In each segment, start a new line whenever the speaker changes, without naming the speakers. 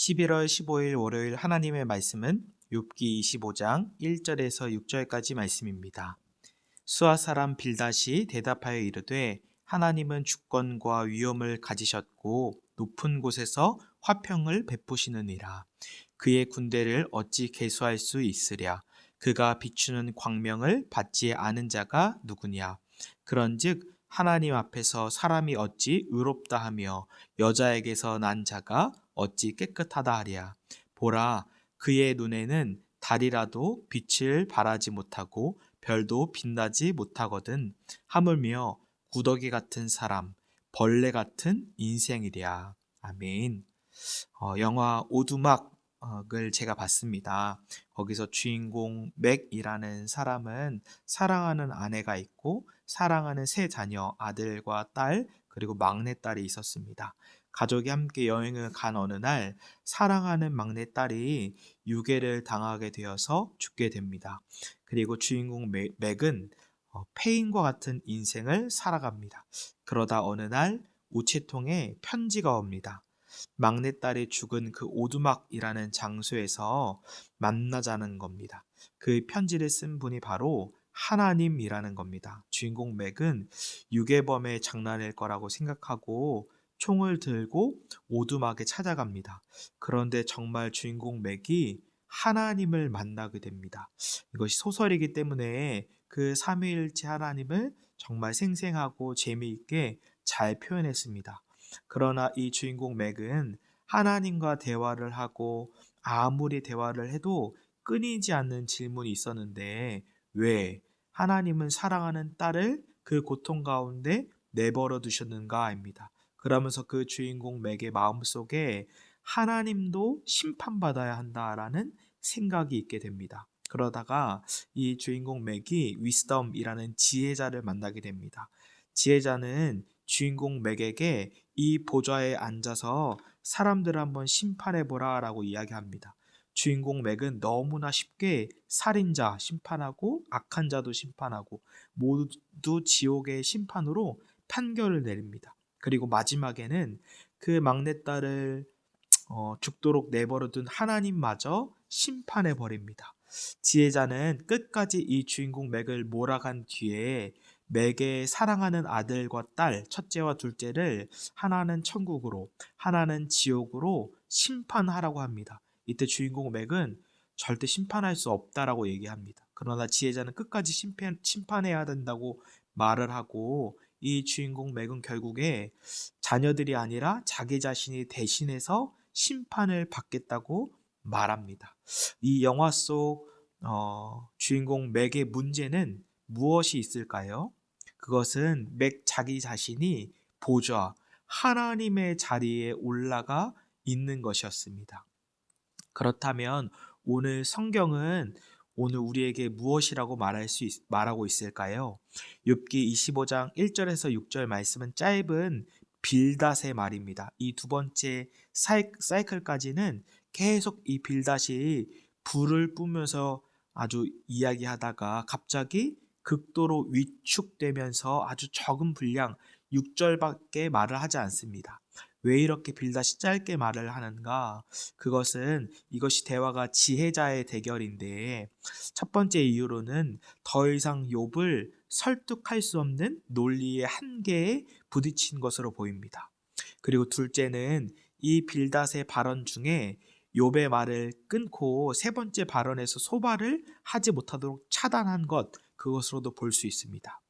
11월 15일 월요일 하나님의 말씀은 욥기 25장 1절에서 6절까지 말씀입니다. 수아 사람 빌닷이 대답하여 이르되 하나님은 주권과 위엄을 가지셨고 높은 곳에서 화평을 베푸시느니라. 그의 군대를 어찌 계수할 수 있으랴. 그가 비추는 광명을 받지 않은 자가 누구냐. 그런즉 하나님 앞에서 사람이 어찌 의롭다 하며 여자에게서 난 자가 어찌 깨끗하다 하랴. 보라, 그의 눈에는 달이라도 빛을 발하지 못하고 별도 빛나지 못하거든. 하물며 구더기 같은 사람, 벌레 같은 인생이랴. 아멘. 영화 오두막을 제가 봤습니다. 거기서 주인공 맥이라는 사람은 사랑하는 아내가 있고 사랑하는 세 자녀, 아들과 딸, 그리고 막내딸이 있었습니다. 가족이 함께 여행을 간 어느 날 사랑하는 막내딸이 유괴를 당하게 되어서 죽게 됩니다. 그리고 주인공 맥은 페인과 같은 인생을 살아갑니다. 그러다 어느 날 우체통에 편지가 옵니다. 막내딸이 죽은 그 오두막이라는 장소에서 만나자는 겁니다. 그 편지를 쓴 분이 바로 하나님이라는 겁니다. 주인공 맥은 유괴범의 장난일 거라고 생각하고 총을 들고 오두막에 찾아갑니다. 그런데 정말 주인공 맥이 하나님을 만나게 됩니다. 이것이 소설이기 때문에 그 삼위일체 하나님을 정말 생생하고 재미있게 잘 표현했습니다. 그러나 이 주인공 맥은 하나님과 대화를 하고 아무리 대화를 해도 끊이지 않는 질문이 있었는데 왜 하나님은 사랑하는 딸을 그 고통 가운데 내버려 두셨는가입니다. 그러면서 그 주인공 맥의 마음속에 하나님도 심판받아야 한다라는 생각이 있게 됩니다. 그러다가 이 주인공 맥이 위스덤이라는 지혜자를 만나게 됩니다. 지혜자는 주인공 맥에게 이 보좌에 앉아서 사람들을 한번 심판해보라 라고 이야기합니다. 주인공 맥은 너무나 쉽게 살인자 심판하고 악한 자도 심판하고 모두 지옥의 심판으로 판결을 내립니다. 그리고 마지막에는 그 막내딸을 죽도록 내버려둔 하나님마저 심판해버립니다. 지혜자는 끝까지 이 주인공 맥을 몰아간 뒤에 맥의 사랑하는 아들과 딸, 첫째와 둘째를 하나는 천국으로, 하나는 지옥으로 심판하라고 합니다. 이때 주인공 맥은 절대 심판할 수 없다라고 얘기합니다. 그러나 지혜자는 끝까지 심판해야 된다고 말을 하고 이 주인공 맥은 결국에 자녀들이 아니라 자기 자신이 대신해서 심판을 받겠다고 말합니다. 이 영화 속 주인공 맥의 문제는 무엇이 있을까요? 그것은 맥 자기 자신이 보좌, 하나님의 자리에 올라가 있는 것이었습니다. 그렇다면 오늘 성경은 오늘 우리에게 무엇이라고 말하고 있을까요? 욥기 25장 1절에서 6절 말씀은 짧은 빌닷의 말입니다. 이 두 번째 사이클까지는 계속 이 빌닷이 불을 뿜으면서 아주 이야기하다가 갑자기 극도로 위축되면서 아주 적은 분량 6절밖에 말을 하지 않습니다. 왜 이렇게 빌닷이 짧게 말을 하는가? 그것은 이것이 대화가 지혜자의 대결인데 첫 번째 이유로는 더 이상 욥을 설득할 수 없는 논리의 한계에 부딪힌 것으로 보입니다. 그리고 둘째는 이 빌닷의 발언 중에 욥의 말을 끊고 세 번째 발언에서 소발을 하지 못하도록 차단한 것, 그것으로도 볼 수 있습니다.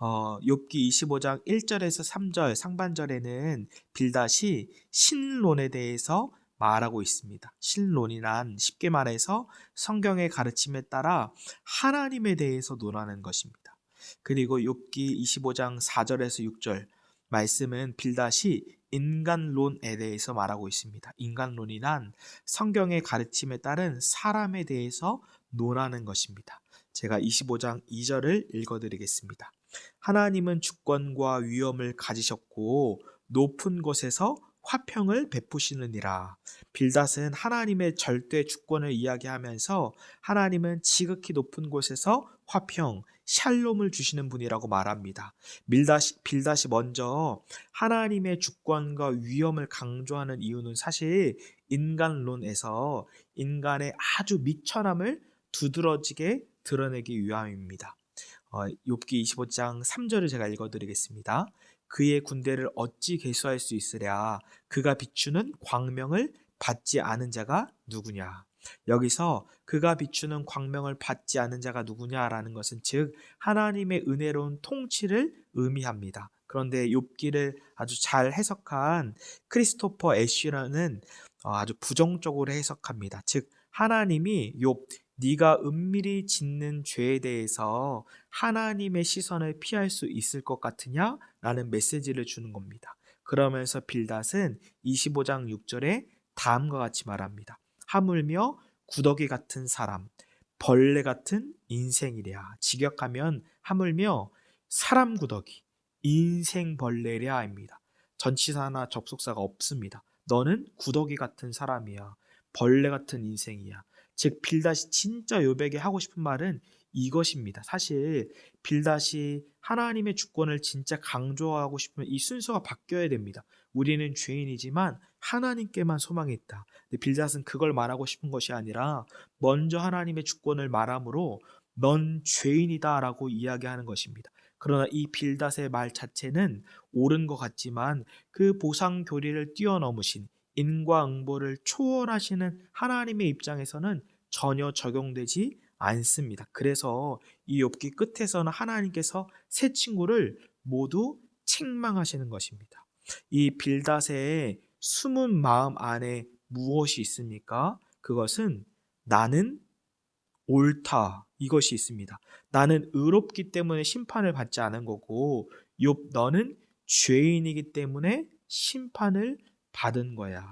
욥기 25장 1절에서 3절 상반절에는 빌닷이 신론에 대해서 말하고 있습니다. 신론이란 쉽게 말해서 성경의 가르침에 따라 하나님에 대해서 논하는 것입니다. 그리고 욥기 25장 4절에서 6절 말씀은 빌닷이 인간론에 대해서 말하고 있습니다. 인간론이란 성경의 가르침에 따른 사람에 대해서 논하는 것입니다. 제가 25장 2절을 읽어드리겠습니다. 하나님은 주권과 위엄을 가지셨고 높은 곳에서 화평을 베푸시느니라. 빌닷은 하나님의 절대 주권을 이야기하면서 하나님은 지극히 높은 곳에서 화평, 샬롬을 주시는 분이라고 말합니다. 빌닷이 먼저 하나님의 주권과 위엄을 강조하는 이유는 사실 인간론에서 인간의 아주 미천함을 두드러지게 드러내기 위함입니다. 욥기 25장 3절을 제가 읽어드리겠습니다. 그의 군대를 어찌 계수할 수 있으랴. 그가 비추는 광명을 받지 않은 자가 누구냐. 여기서 그가 비추는 광명을 받지 않은 자가 누구냐라는 것은 즉 하나님의 은혜로운 통치를 의미합니다. 그런데 욥기를 아주 잘 해석한 크리스토퍼 애쉬라는 아주 부정적으로 해석합니다. 즉 하나님이 욥 네가 은밀히 짓는 죄에 대해서 하나님의 시선을 피할 수 있을 것 같으냐? 라는 메시지를 주는 겁니다. 그러면서 빌닷은 25장 6절에 다음과 같이 말합니다. 하물며 구더기 같은 사람, 벌레 같은 인생이랴. 직역하면 하물며 사람 구더기, 인생 벌레랴입니다. 전치사나 접속사가 없습니다. 너는 구더기 같은 사람이야. 벌레 같은 인생이야. 즉 빌닷이 진짜 욥에게 하고 싶은 말은 이것입니다. 사실 빌닷이 하나님의 주권을 진짜 강조하고 싶으면 이 순서가 바뀌어야 됩니다. 우리는 죄인이지만 하나님께만 소망이 있다. 근데 빌닷은 그걸 말하고 싶은 것이 아니라 먼저 하나님의 주권을 말함으로 넌 죄인이다 라고 이야기하는 것입니다. 그러나 이 빌닷의 말 자체는 옳은 것 같지만 그 보상 교리를 뛰어넘으신 인과응보를 초월하시는 하나님의 입장에서는 전혀 적용되지 않습니다. 그래서 이 욥기 끝에서는 하나님께서 세 친구를 모두 책망하시는 것입니다. 이 빌닷의 숨은 마음 안에 무엇이 있습니까? 그것은 나는 옳다 이것이 있습니다. 나는 의롭기 때문에 심판을 받지 않은 거고 욥 너는 죄인이기 때문에 심판을 받은 거야.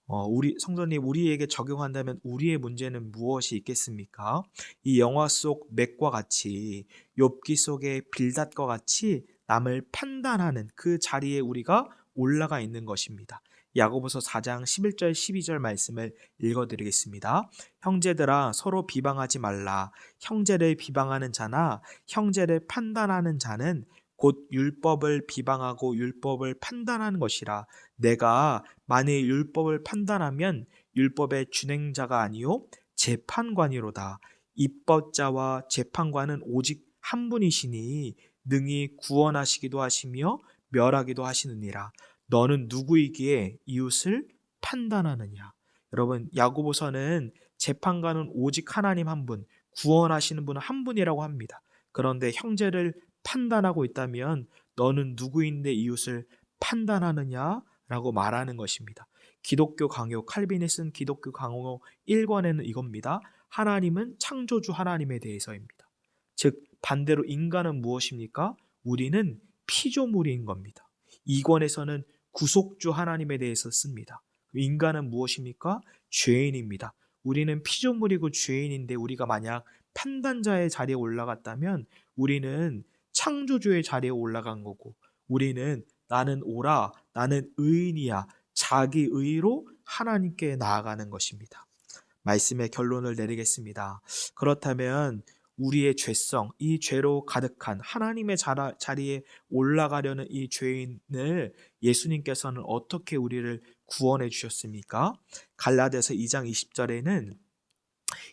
우리 성도님 우리에게 적용한다면 우리의 문제는 무엇이 있겠습니까? 이 영화 속 맥과 같이 욥기 속의 빌닷과 같이 남을 판단하는 그 자리에 우리가 올라가 있는 것입니다. 야고보서 4장 11절 12절 말씀을 읽어드리겠습니다. 형제들아 서로 비방하지 말라. 형제를 비방하는 자나 형제를 판단하는 자는 곧 율법을 비방하고 율법을 판단하는 것이라. 내가 만일 율법을 판단하면 율법의 준행자가 아니요 재판관이로다. 입법자와 재판관은 오직 한 분이시니 능히 구원하시기도 하시며 멸하기도 하시느니라. 너는 누구이기에 이웃을 판단하느냐. 여러분 야고보서는 재판관은 오직 하나님 한 분, 구원하시는 분은 한 분이라고 합니다. 그런데 형제를 판단하고 있다면 너는 누구인데 이웃을 판단하느냐? 라고 말하는 것입니다. 기독교 강요, 칼빈이 쓴 기독교 강요 1권에는 이겁니다. 하나님은 창조주 하나님에 대해서입니다. 즉 반대로 인간은 무엇입니까? 우리는 피조물인 겁니다. 2권에서는 구속주 하나님에 대해서 씁니다. 인간은 무엇입니까? 죄인입니다. 우리는 피조물이고 죄인인데 우리가 만약 판단자의 자리에 올라갔다면 우리는 창조주의 자리에 올라간 거고 우리는 나는 옳아, 나는 의인이야 자기 의로 하나님께 나아가는 것입니다. 말씀의 결론을 내리겠습니다. 그렇다면 우리의 죄성, 이 죄로 가득한 하나님의 자리에 올라가려는 이 죄인을 예수님께서는 어떻게 우리를 구원해 주셨습니까? 갈라디아서 2장 20절에는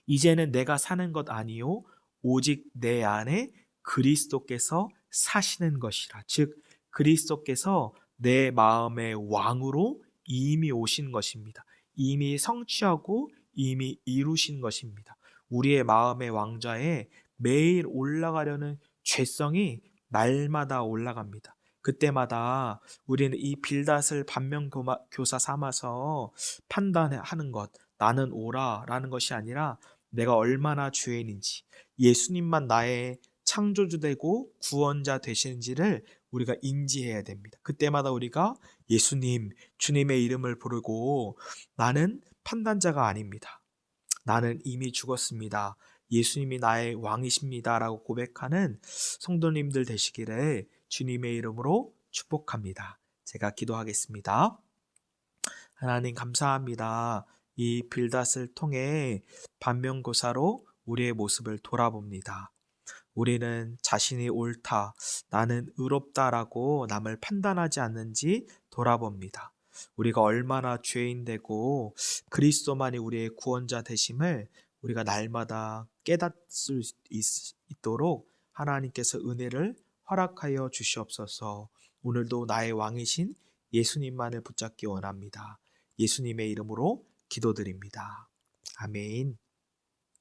이제는 내가 사는 것 아니요 오직 내 안에 그리스도께서 사시는 것이라. 즉 그리스도께서 내 마음의 왕으로 이미 오신 것입니다. 이미 성취하고 이미 이루신 것입니다. 우리의 마음의 왕좌에 매일 올라가려는 죄성이 날마다 올라갑니다. 그때마다 우리는 이 빌닷을 반면교사 삼아서 판단하는 것, 나는 옳아라는 것이 아니라 내가 얼마나 죄인인지, 예수님만 나의 창조주 되고 구원자 되시는지를 우리가 인지해야 됩니다. 그때마다 우리가 예수님, 주님의 이름을 부르고 나는 판단자가 아닙니다. 나는 이미 죽었습니다. 예수님이 나의 왕이십니다. 라고 고백하는 성도님들 되시기를 주님의 이름으로 축복합니다. 제가 기도하겠습니다. 하나님 감사합니다. 이 빌닷을 통해 반면교사로 우리의 모습을 돌아봅니다. 우리는 자신이 옳다, 나는 의롭다라고 남을 판단하지 않는지 돌아봅니다. 우리가 얼마나 죄인되고 그리스도만이 우리의 구원자 되심을 우리가 날마다 깨닫을 수 있도록 하나님께서 은혜를 허락하여 주시옵소서. 오늘도 나의 왕이신 예수님만을 붙잡기 원합니다. 예수님의 이름으로 기도드립니다. 아멘.